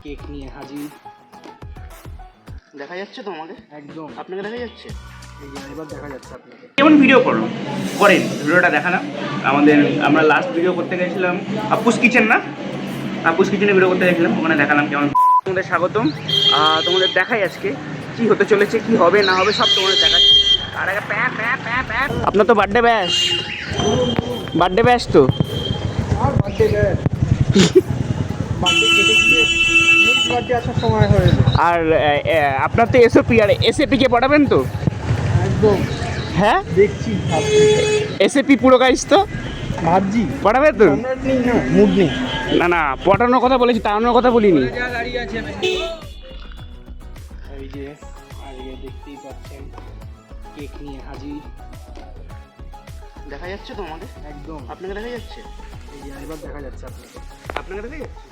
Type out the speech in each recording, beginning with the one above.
Cake নিয়ে হাজির। দেখা যাচ্ছে তো আমাকে? একদম আপনাকে দেখা যাচ্ছে? এই যে এবার দেখা যাচ্ছে আপনাকে। কেমন ভিডিও করেন ভিডিওটা দেখালাম আমরা লাস্ট ভিডিও করতে গেছিলাম আপুস কিচেন না, আপুস কিচেনে ভিডিও করতে গেছিলাম, ওখানে দেখালাম কেমন। তোমাদের স্বাগতম। তোমাদের দেখাই আজকে কি হতে চলেছে, কি হবে না হবে সব তোমাদের দেখাচ্ছি। আর আগে আপনার তো বার্থডে ব্যাস তো আর বার্থডে কেটে গিয়ে নেক্সট বার্থডে আসার সময় হয়ে যাবে। আর আপনার তো এসওপি আর এসএপিকে পড়াবেন তো? একদম হ্যাঁ দেখছি এসএপি পুরো গাইস তো ভাবছি পড়াবে তো? সম্রাট নেই না, মুড নেই। না পটানোর কথা বলেছি, তাড়ানোর কথা বলিনি। এই যে আজকে দেখতেই পাচ্ছেন কেক নিয়ে হাজির। দেখা যাচ্ছে তো আমাকে? একদম আপনাকে দেখা যাচ্ছে? এই যে এবার দেখা যাচ্ছে আপনাকে। আপনাকে দেখা যাচ্ছে?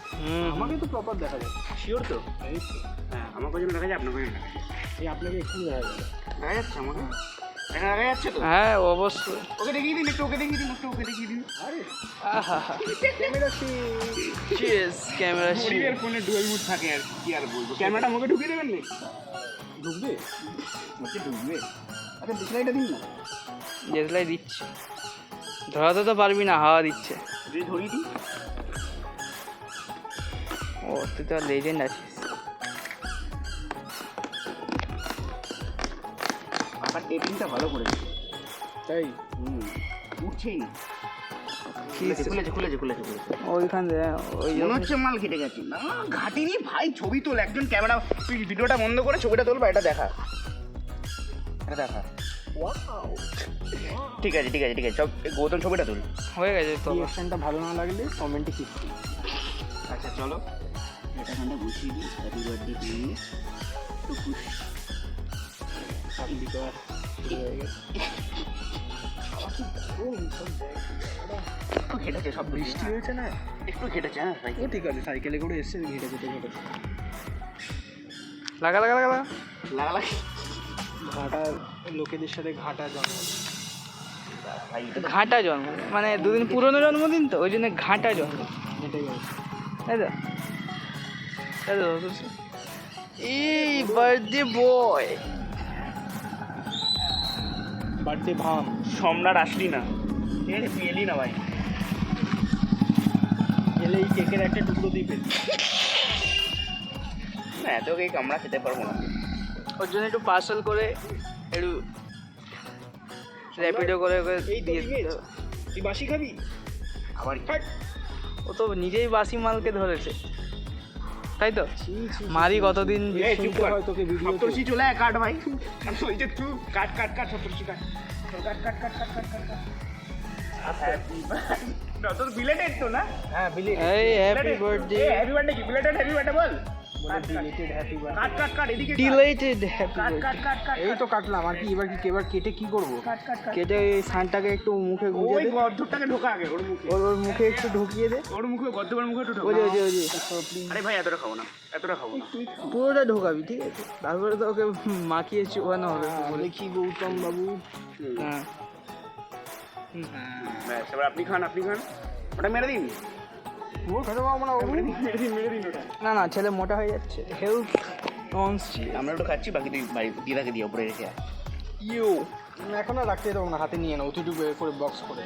আমাকে তো প্রপার দেখা যাচ্ছে। শিওর তো? এই তো, হ্যাঁ আমাকে যেন দেখা যায়, আপনাকে যেন দেখা যায়। এই আপনাকে একটু দেখা যাবে। দেখা যাচ্ছে আমাকে? দেখা যাচ্ছে তো? হ্যাঁ অবশ্যই। ওকে দেখিয়ে দিন, একটু ওকে দেখিয়ে দিন, একটু ওকে দেখিয়ে দিন। আরে আহা ক্যামেরা চিজ ক্যামেরা গরিবের ফোনে ডুয়েল মুড থাকে, আর কি আর বলবো। ক্যামেরাটা মুখে ঢুকিয়ে দেবেন না? ঢুকবে। মুখে ঢুকবে? আচ্ছা ডিসলাইটটা দিন না। যেগুলাই দিচ্ছে ধরাতে তো পারবি না, হাওয়া দিচ্ছে। যদি ধরিয়ে দিই? ও তুই তো লেজেন্ড আছিস। আমার টেপিংটা ভালো করেছে। তাই উঠছেই না। কি খুলেছে। ওইখান থেকে ওই মনে হচ্ছে মাল কেটে গেছে। না ঘাটিনি ভাই, ছবি তোল। একজন ক্যামেরা, তুই ভিডিওটা বন্ধ করে ছবিটা তোল বা এটা দেখা। এটা দেখা। ঠিক আছে সব গৌতম ছবিটা তোল। হয়ে গেছে তো। রিঅ্যাকশনটা ভালো না লাগলে কমেন্টে কি আচ্ছা চলো এটা এখানটা গুছিয়ে দিই। Happy birthday to you. আপনি তো হয়ে গেছে। একটু ঘেটেছে, সব বৃষ্টি হয়েছে না, একটু ঘেটেছে। হ্যাঁ ভাই ও ঠিক আছে, সাইকেলে করে এসছে, ঘেটে যেতে লাগা লাগা ঘাটা লোকেদের সাথে ঘাটা জন্ম। ভাই ঘাটা জন্ম মানে দুদিন পুরনো জন্মদিন তো, ওই জন্য ঘাটা জন্ম। ঘেটে গেছে। তাই তো এই বার্থডে বয় বার্থডে ভাম। সম্রাট আসলি না, তুই এলি না ভাই। এলে এই কেকের একটা টুকরো দিবে না এত কেক আমরা খেতে পারবো না। ওর জন্য একটু পার্সেল করে একটু র্যাপিডো করে এই তো দিয়ে দিতে image। হবে। তুই বাসি খাবি? আবার ও তো নিজেই বাসি মালকে ধরেছে, তাই তো? মারি কতদিন শুনতে হয় তোকে ভিডিও। সপ্তর্ষি চলে আয়, কাট ভাই। ওই যে তুই কাট সপ্তর্ষি কাট। তোর বিলেটেড তো না? হ্যাঁ বিলেট এই হ্যাপি বার্থডে হ্যাপি বার্থডে কি বিলেটেড? হ্যাপি বার্থডে বল। বলে বিলেটেড হ্যাপি বার্থডে। কাট এদিকে ডিলেটেড হ্যাপি বার্থডে। কাট এই তো কাটলাম, আর কি এবার কেটে কি করবো? কেটে এই সানটাকে একটু মুখে ওই গুঁজে দে। গর্ধটাকে ঢোকা আগে ওর মুখে। ওর মুখে একটু ঢুকিয়ে দে। ওর মুখে গর্ধবার মুখে একটু ঢোকা। ওই যে আরে ভাই এতটা খাবো না। পুরোটা ঢোকাবি, ঠিক আছে? তারপরে তো ওকে মাখিয়ে চুবানো হবে। দেখি গৌতম বাবু। হ্যাঁ ব্যাস এবার আপনি খান। ওটা মেরে দিন। ও খেতে পারবো না বাবু। মেরে দিন ওটা। না ছেলে মোটা হয়ে যাচ্ছে। হেলথ ননস আমরা একটু খাচ্ছি, বাকি তুই দিদাকে দিয়ে উপরে রেখে আয়। ইউ এখন আর রাখতে দেবো না, হাতে নিয়ে নাও। তুই করে বক্স করে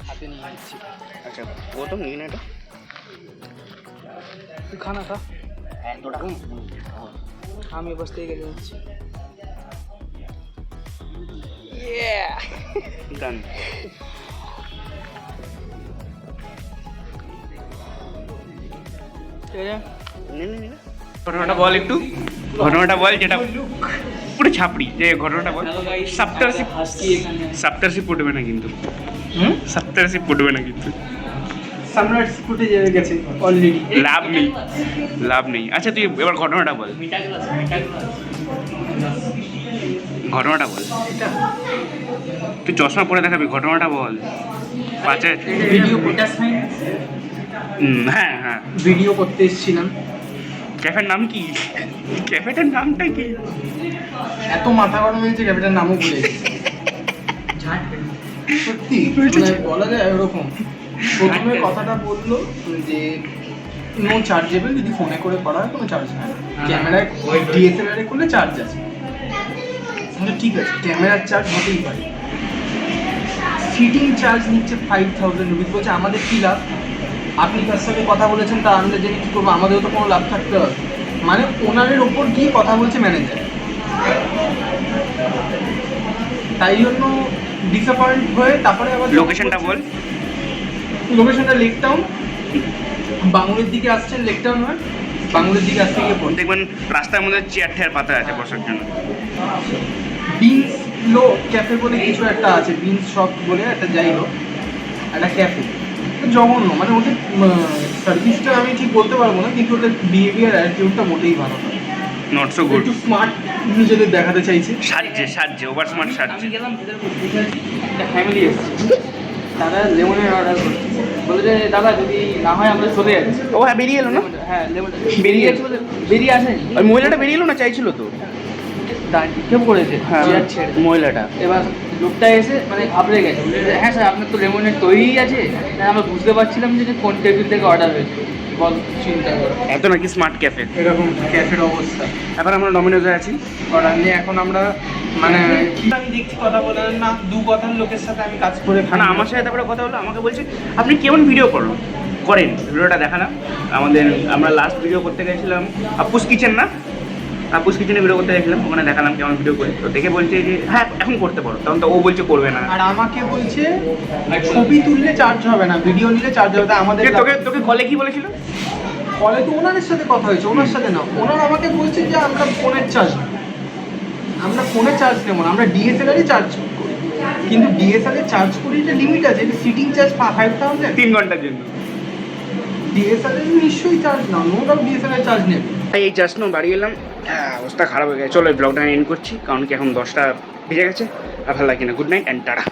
হাতে নিয়ে নিচ্ছি। আচ্ছা ও তো নিই না এটা। তুই খানা খা, এতটা আমি বস থেকে গেলে নিচ্ছি। ডান। ঘটনাটা বল একটু, ঘটনাটা বল যেটা পুরো ছাপড়ি, যে ঘটনাটা বল। সাপ্টারশিপ পড়বে না কিন্তু, সাপ্টারশিপ পড়বে না কিন্তু। সম্রাট ফুটে গেছে অলরেডি। লাভ নেই। আচ্ছা তুই এবার ঘটনাটা বল। তুই চশমা পরে দেখাবি, ঘটনাটা বল। পাঁচে ভিডিও হ্যাঁ ভিডিও করতে এসেছিলাম। ক্যাফের নাম কি? ক্যাফেটার নামটা কি? এত মাথা গরম হয়েছে, ক্যাফেটার নামও ভুলে গেছি। সত্যি মানে বলা যায় ওরকম। প্রথমে কথাটা বললো যে নো চার্জেবল, যদি ফোনে করে করা হয় কোনো চার্জ হয় না। ক্যামেরায় ডিএসএলআর করলে চার্জ আছে, কিন্তু ঠিক আছে ক্যামেরার চার্জ হতেই পারে। ফিটিং চার্জ নিচ্ছে 5000 রুপিস। বলছে আমাদের কী লাভ, আপনি তার সাথে কথা বলেছেন তা আমরা জেনে কী করবো, আমাদেরও তো কোনো লাভ থাকতে হবে। মানে ওনারের ওপর গিয়ে কথা বলছে ম্যানেজার, তাই জন্য ডিসঅ্যাপয়েন্ট হয়ে তারপরে আবার লোকেশনটা বল। লোকেশনটা লেক টাউন, বাঙুরের দিকে আসছেন, লেক টাউন হয় বাঙুরের দিকে আসতে গিয়ে পড়ছে দেখবেন রাস্তার মধ্যে চেয়ার ঠেয়ার পাতা আছে বসার জন্য। বিনস লো ক্যাফে বলে কিছু একটা আছে, বিনস শপ বলে একটা, যাই হোক একটা ক্যাফে জঘন্য। মানে ওদের সার্ভিসটা আমি ঠিক বলতে পারবো না, কিন্তু ওদের বিহেভিয়ার অ্যাটিটিউডটা মোটেই ভালো না। Not so good. একটু স্মার্ট নিজেদের দেখাতে চাইছে। সাজছে ওভার স্মার্ট সাজছে। আমি গেলাম ভিতরে বসে আছি, একটা ফ্যামিলি এসেছে, তারা লেমনের অর্ডার করছে, বলে যে দাদা যদি না হয় আমরা চলে যাচ্ছি। ও হ্যাঁ বেরিয়ে এলো না? হ্যাঁ লেমন বেরিয়ে গেছে বলে বেরিয়ে আসেনি, ওই মহিলাটা বেরিয়ে এলো না, চাইছিল তো। কেমন করেছে হ্যাঁ চেয়ার ছেড়ে। মহিলাটা এবার লোকটা এসে মানে ঘাবড়ে গেছে, বলে যে, হ্যাঁ স্যার আপনার তো লেমনের তৈরিই আছে। না আমরা বুঝতে পারছিলাম যে কোন টেবিল থেকে অর্ডার হয়েছে, বল চিন্তা করো। এত নাকি স্মার্ট ক্যাফে। এরকম ক্যাফের অবস্থা। এখন আমরা ডমিনোজে আছি। অর্ডার নিয়ে এখন আমরা মানে আমি দেখছি কথা বলে না, দু কথার লোকের সাথে আমি কাজ করে না আমার সাথে তারপরে কথা হলো, আমাকে বলছে আপনি কেমন ভিডিও করেন ভিডিওটা দেখালাম। আমরা লাস্ট ভিডিও করতে গেছিলাম আপুস কিচেন, না আপুস কিচেনে ভিডিও করতে গেছিলাম, ওখানে দেখালাম কেমন ভিডিও করি। তো দেখে বলছে যে হ্যাঁ এখন করতে পারো, তখন তো ও বলছে করবে না। আর আমাকে বলছে ছবি তুললে চার্জ হবে না, ভিডিও নিলে চার্জ হবে। তা আমাদের তোকে কলে কি বলেছিল? ফলে তো ওনাদের সাথে কথা হয়েছে, ওনার সাথে না, ওনার আমাকে বলছে যে আমরা ফোনের চার্জ নেব, আমরা ফোনে চার্জ নেবো না, আমরা ডিএসএলআরই চার্জ করি। কিন্তু ডিএসএলআর চার্জ করি যে লিমিট আছে, সিটিং চার্জ 5000, 3 ঘন্টার জন্য। ডিএসএলআর নিশ্চয়ই চার্জ নাও, নো ডাউট ডিএসএলআর চার্জ নেবে। তাই এই জাস্ট বাড়ি এলাম, অবস্থা খারাপ হয়ে গেছে। চলো এই ব্লগটা এন্ড করছি, কারণ কি এখন 10টা বেজে গেছে আর ভালো লাগে না। Good night and tata.